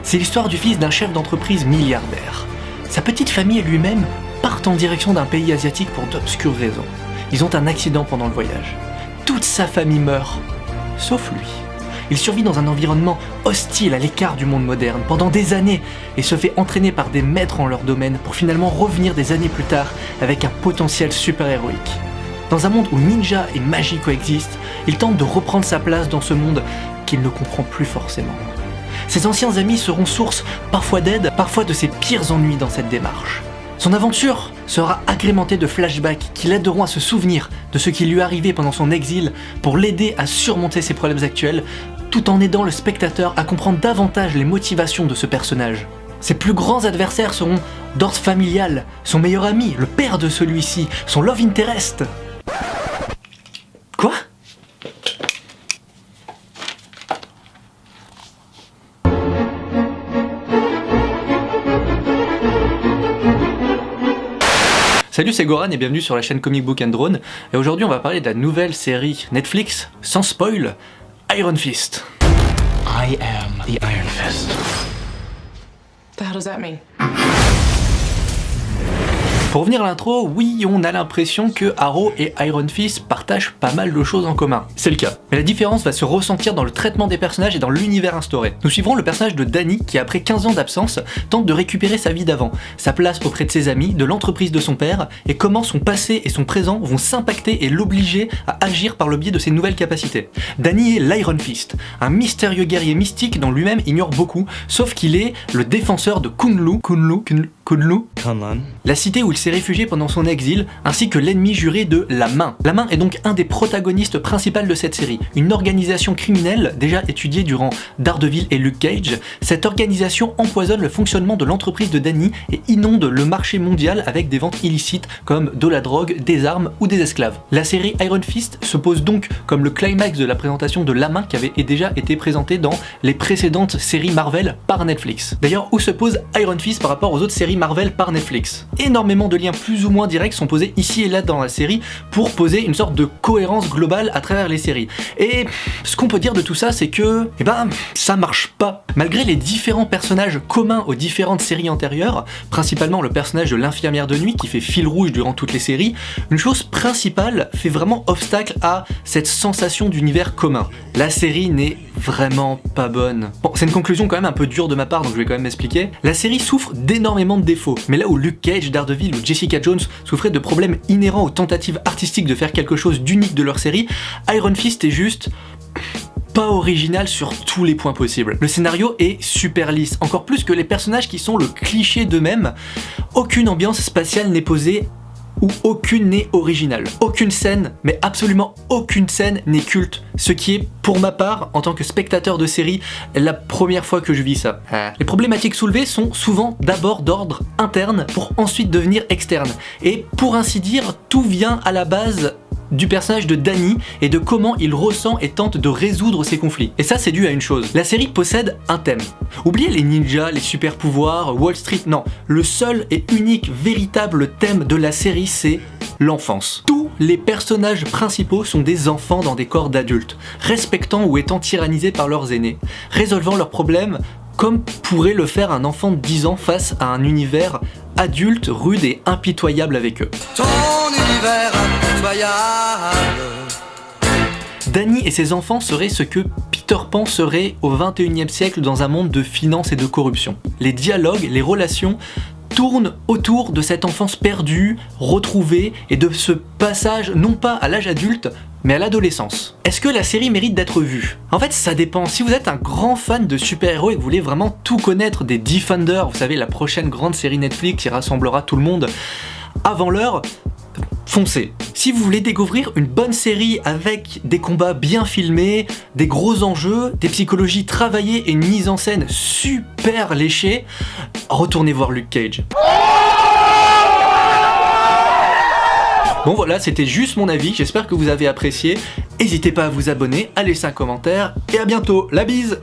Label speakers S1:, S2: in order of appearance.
S1: C'est l'histoire du fils d'un chef d'entreprise milliardaire. Sa petite famille et lui-même partent en direction d'un pays asiatique pour d'obscures raisons. Ils ont un accident pendant le voyage. Toute sa famille meurt, sauf lui. Il survit dans un environnement hostile à l'écart du monde moderne pendant des années et se fait entraîner par des maîtres en leur domaine pour finalement revenir des années plus tard avec un potentiel super-héroïque. Dans un monde où ninja et magie coexistent, il tente de reprendre sa place dans ce monde qu'il ne comprend plus forcément. Ses anciens amis seront source parfois d'aide, parfois de ses pires ennuis dans cette démarche. Son aventure sera agrémentée de flashbacks qui l'aideront à se souvenir de ce qui lui est arrivé pendant son exil pour l'aider à surmonter ses problèmes actuels, tout en aidant le spectateur à comprendre davantage les motivations de ce personnage. Ses plus grands adversaires seront d'ordre familial, son meilleur ami, le père de celui-ci, son love interest. Quoi ? Salut, c'est Goran et bienvenue sur la chaîne Comic Book and Drone. Et aujourd'hui on va parler de la nouvelle série Netflix, sans spoil, Iron Fist.
S2: I am the Iron Fist.
S3: The hell does that mean?
S1: Pour revenir à l'intro, oui, on a l'impression que Arrow et Iron Fist partagent pas mal de choses en commun. C'est le cas. Mais la différence va se ressentir dans le traitement des personnages et dans l'univers instauré. Nous suivrons le personnage de Danny qui, après 15 ans d'absence, tente de récupérer sa vie d'avant, sa place auprès de ses amis, de l'entreprise de son père, et comment son passé et son présent vont s'impacter et l'obliger à agir par le biais de ses nouvelles capacités. Danny est l'Iron Fist, un mystérieux guerrier mystique dont lui-même ignore beaucoup, sauf qu'il est le défenseur de Kunlun, la cité où il s'est réfugié pendant son exil, ainsi que l'ennemi juré de La Main. La Main est donc un des protagonistes principaux de cette série, une organisation criminelle déjà étudiée durant Daredevil et Luke Cage. Cette organisation empoisonne le fonctionnement de l'entreprise de Danny et inonde le marché mondial avec des ventes illicites comme de la drogue, des armes ou des esclaves. La série Iron Fist se pose donc comme le climax de la présentation de La Main qui avait déjà été présentée dans les précédentes séries Marvel par Netflix. D'ailleurs, où se pose Iron Fist par rapport aux autres séries Marvel par Netflix ? Énormément de liens plus ou moins directs sont posés ici et là dans la série pour poser une sorte de cohérence globale à travers les séries. Et ce qu'on peut dire de tout ça, c'est que, ça marche pas. Malgré les différents personnages communs aux différentes séries antérieures, principalement le personnage de l'infirmière de nuit qui fait fil rouge durant toutes les séries, une chose principale fait vraiment obstacle à cette sensation d'univers commun. La série n'est vraiment pas bonne. Bon, c'est une conclusion quand même un peu dure de ma part, donc je vais quand même m'expliquer. La série souffre d'énormément de défauts, mais là où Luke Cage, Daredevil ou Jessica Jones souffraient de problèmes inhérents aux tentatives artistiques de faire quelque chose d'unique de leur série, Iron Fist est juste pas original sur tous les points possibles. Le scénario est super lisse, encore plus que les personnages qui sont le cliché d'eux-mêmes. Aucune ambiance spatiale n'est posée où aucune n'est originale. Aucune scène, mais absolument aucune scène n'est culte. Ce qui est, pour ma part, en tant que spectateur de série, la première fois que je vis ça. Les problématiques soulevées sont souvent d'abord d'ordre interne pour ensuite devenir externe. Et pour ainsi dire, tout vient à la base du personnage de Danny et de comment il ressent et tente de résoudre ses conflits. Et ça, c'est dû à une chose. La série possède un thème. Oubliez les ninjas, les super pouvoirs, Wall Street, non. Le seul et unique véritable thème de la série, c'est l'enfance. Tous les personnages principaux sont des enfants dans des corps d'adultes, respectant ou étant tyrannisés par leurs aînés, résolvant leurs problèmes comme pourrait le faire un enfant de 10 ans face à un univers adulte, rude et impitoyable avec eux.
S4: Ton univers impitoyable.
S1: Danny et ses enfants seraient ce que Peter Pan serait au XXIe siècle dans un monde de finance et de corruption. Les dialogues, les relations tournent autour de cette enfance perdue, retrouvée, et de ce passage non pas à l'âge adulte, mais à l'adolescence. Est-ce que la série mérite d'être vue ? En fait, ça dépend. Si vous êtes un grand fan de super-héros et que vous voulez vraiment tout connaître des Defenders, vous savez, la prochaine grande série Netflix qui rassemblera tout le monde avant l'heure, foncez. Si vous voulez découvrir une bonne série avec des combats bien filmés, des gros enjeux, des psychologies travaillées et une mise en scène super léchée, retournez voir Luke Cage. Bon voilà, c'était juste mon avis, j'espère que vous avez apprécié. N'hésitez pas à vous abonner, à laisser un commentaire, et à bientôt, la bise!